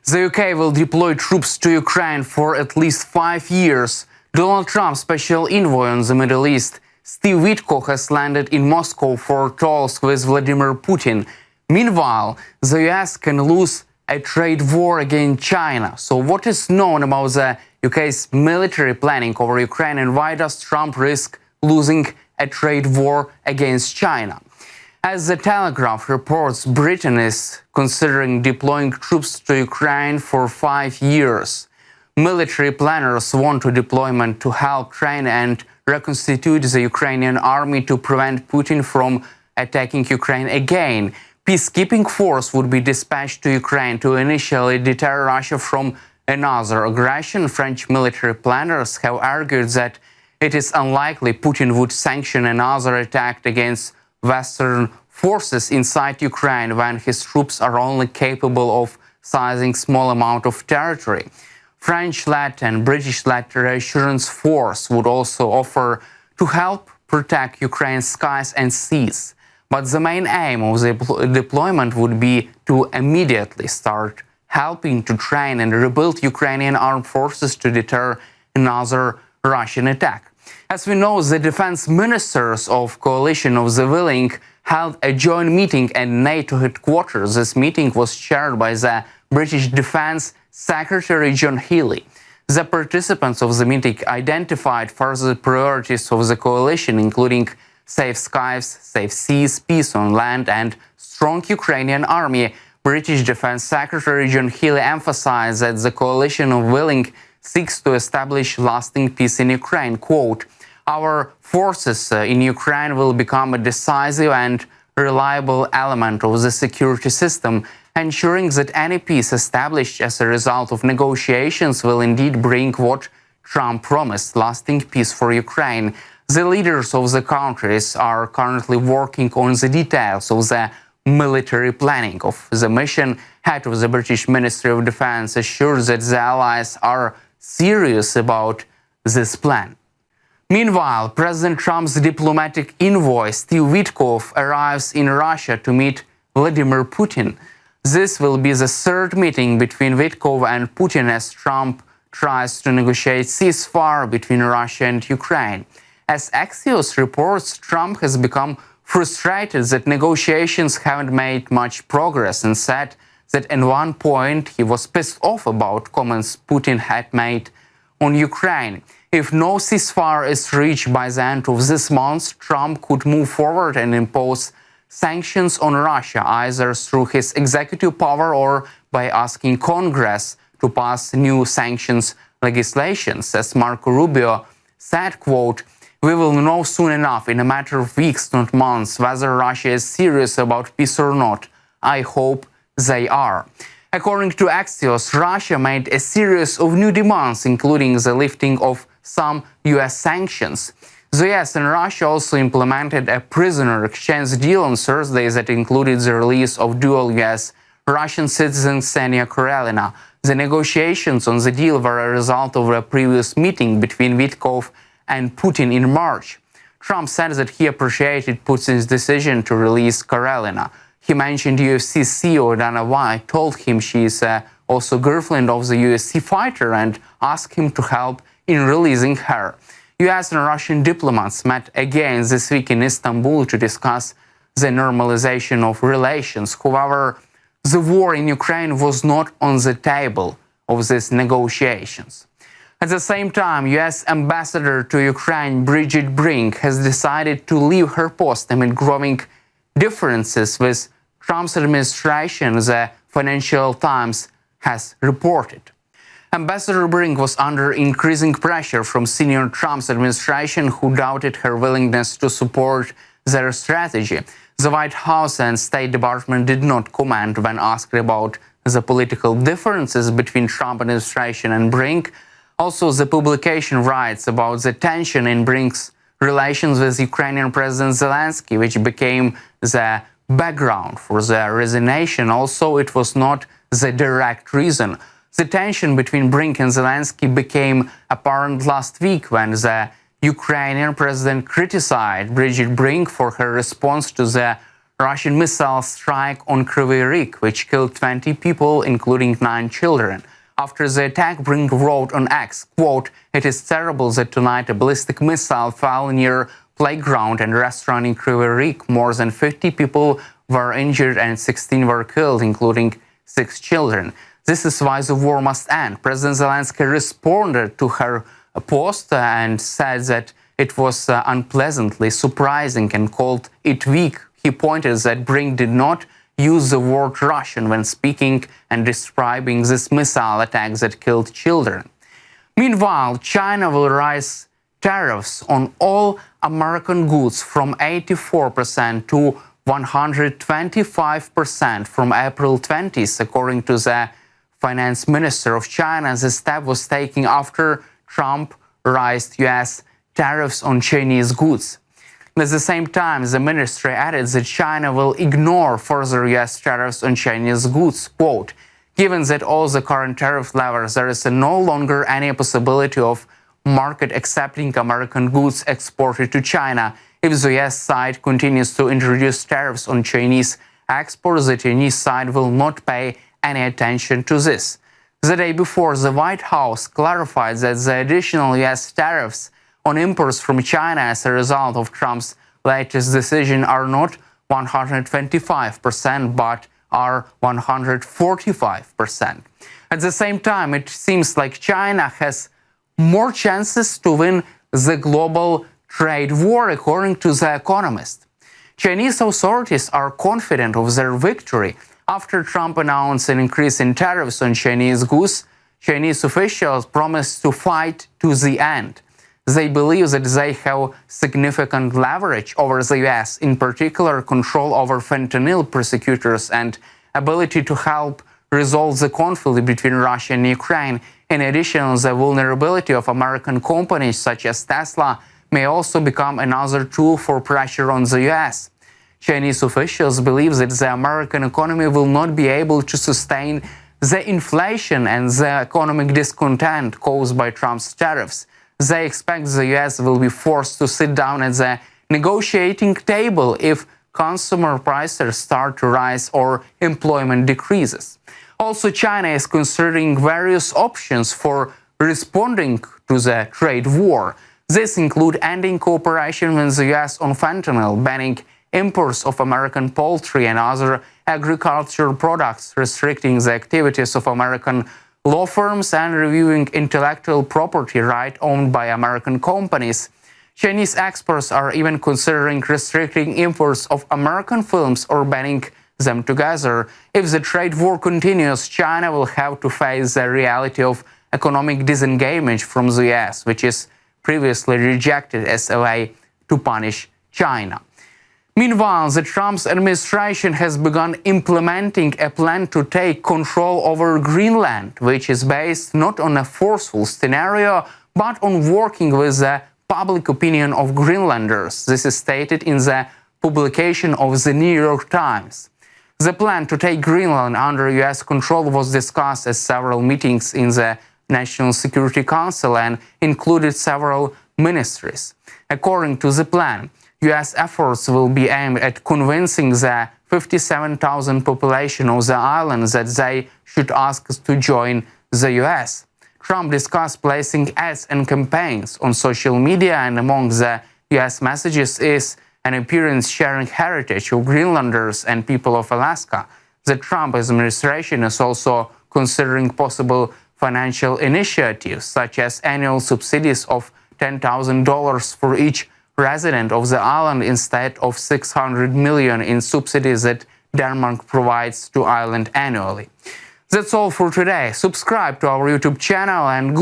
The UK will deploy troops to Ukraine for at least 5 years. Donald Trump's special envoy on the Middle East, Steve Witkoff, has landed in Moscow for talks with Vladimir Putin. Meanwhile, the US can lose a trade war against China. So what is known about the UK's military planning over Ukraine, and why does Trump risk losing a trade war against China? As the Telegraph reports, Britain is considering deploying troops to Ukraine for 5 years. Military planners want to deployment to help train and reconstitute the Ukrainian army to prevent Putin from attacking Ukraine again. Peacekeeping force would be dispatched to Ukraine to initially deter Russia from another aggression. French military planners have argued that it is unlikely Putin would sanction another attack against Western forces inside Ukraine when his troops are only capable of seizing small amount of territory. French-led and British-led reassurance force would also offer to help protect Ukraine's skies and seas. But the main aim of the deployment would be to immediately start helping to train and rebuild Ukrainian armed forces to deter another Russian attack. As we know, the defense ministers of Coalition of the Willing held a joint meeting at NATO headquarters. This meeting was chaired by the British Defense Secretary John Healey. The participants of the meeting identified further priorities of the coalition, including safe skies, safe seas, peace on land, and strong Ukrainian army. British Defense Secretary John Healey emphasized that the Coalition of Willing seeks to establish lasting peace in Ukraine. Quote, "Our forces in Ukraine will become a decisive and reliable element of the security system, ensuring that any peace established as a result of negotiations will indeed bring what Trump promised, lasting peace for Ukraine." The leaders of the countries are currently working on the details of the military planning of the mission. Head of the British Ministry of Defense assures that the allies are serious about this plan. Meanwhile, President Trump's diplomatic envoy, Steve Witkoff, arrives in Russia to meet Vladimir Putin. This will be the third meeting between Witkoff and Putin as Trump tries to negotiate ceasefire between Russia and Ukraine. As Axios reports, Trump has become frustrated that negotiations haven't made much progress and said that at one point he was pissed off about comments Putin had made on Ukraine. If no ceasefire is reached by the end of this month, Trump could move forward and impose sanctions on Russia, either through his executive power or by asking Congress to pass new sanctions legislations. As Marco Rubio said, quote, "We will know soon enough, in a matter of weeks, not months, whether Russia is serious about peace or not. I hope they are." According to Axios, Russia made a series of new demands, including the lifting of some US sanctions. The US and Russia also implemented a prisoner exchange deal on Thursday that included the release of dual US-Russian citizen Ksenia Karelina. The negotiations on the deal were a result of a previous meeting between Witkoff and Putin in March. Trump said that he appreciated Putin's decision to release Karelina. He mentioned UFC CEO Dana White told him she is also girlfriend of the UFC fighter and asked him to help in releasing her. US and Russian diplomats met again this week in Istanbul to discuss the normalization of relations. However, the war in Ukraine was not on the table of these negotiations. At the same time, US Ambassador to Ukraine Bridget Brink has decided to leave her post amid growing differences with Trump's administration, the Financial Times has reported. Ambassador Brink was under increasing pressure from senior Trump's administration, who doubted her willingness to support their strategy. The White House and State Department did not comment when asked about the political differences between Trump administration and Brink. Also, the publication writes about the tension in Brink's relations with Ukrainian President Zelensky, which became the background for the resignation. Also, it was not the direct reason. The tension between Brink and Zelensky became apparent last week when the Ukrainian president criticized Bridget Brink for her response to the Russian missile strike on Kryvyi Rih, which killed 20 people, including 9 children. After the attack, Brink wrote on X, quote, "It is terrible that tonight a ballistic missile fell near playground and restaurant in Kryvyi Rih. More than 50 people were injured and 16 were killed, including 6 children. This is why the war must end." President Zelensky responded to her post and said that it was unpleasantly surprising and called it weak. He pointed that Brink did not use the word Russian when speaking and describing this missile attack that killed children. Meanwhile, China will raise tariffs on all American goods from 84% to 125% from April 20th, according to the finance minister of China. The step was taken after Trump raised U.S. tariffs on Chinese goods. At the same time, the ministry added that China will ignore further U.S. tariffs on Chinese goods. Quote, "Given that all the current tariff levels, there is no longer any possibility of market accepting American goods exported to China. If the U.S. side continues to introduce tariffs on Chinese exports, the Chinese side will not pay any attention to this." The day before, the White House clarified that the additional U.S. tariffs on imports from China as a result of Trump's latest decision are not 125%, but are 145%. At the same time, it seems like China has more chances to win the global trade war, according to The Economist. Chinese authorities are confident of their victory. After Trump announced an increase in tariffs on Chinese goods, Chinese officials promised to fight to the end. They believe that they have significant leverage over the U.S., in particular control over fentanyl prosecutors and ability to help resolve the conflict between Russia and Ukraine. In addition, the vulnerability of American companies such as Tesla may also become another tool for pressure on the U.S. Chinese officials believe that the American economy will not be able to sustain the inflation and the economic discontent caused by Trump's tariffs. They expect the U.S. will be forced to sit down at the negotiating table if consumer prices start to rise or employment decreases. Also, China is considering various options for responding to the trade war. These include ending cooperation with the U.S. on fentanyl, banning imports of American poultry and other agricultural products, restricting the activities of American law firms, and reviewing intellectual property rights owned by American companies. Chinese experts are even considering restricting imports of American films or banning them together. If the trade war continues, China will have to face the reality of economic disengagement from the US, which is previously rejected as a way to punish China. Meanwhile, the Trump administration has begun implementing a plan to take control over Greenland, which is based not on a forceful scenario, but on working with the public opinion of Greenlanders. This is stated in the publication of the New York Times. The plan to take Greenland under U.S. control was discussed at several meetings in the National Security Council and included several ministries. According to the plan, U.S. efforts will be aimed at convincing the 57,000 population of the island that they should ask to join the U.S. Trump discussed placing ads and campaigns on social media, and among the U.S. messages is an appearance sharing heritage of Greenlanders and people of Alaska. The Trump administration is also considering possible financial initiatives, such as annual subsidies of $10,000 for each resident of the island instead of $600 million in subsidies that Denmark provides to Ireland annually. That's all for today. Subscribe to our YouTube channel and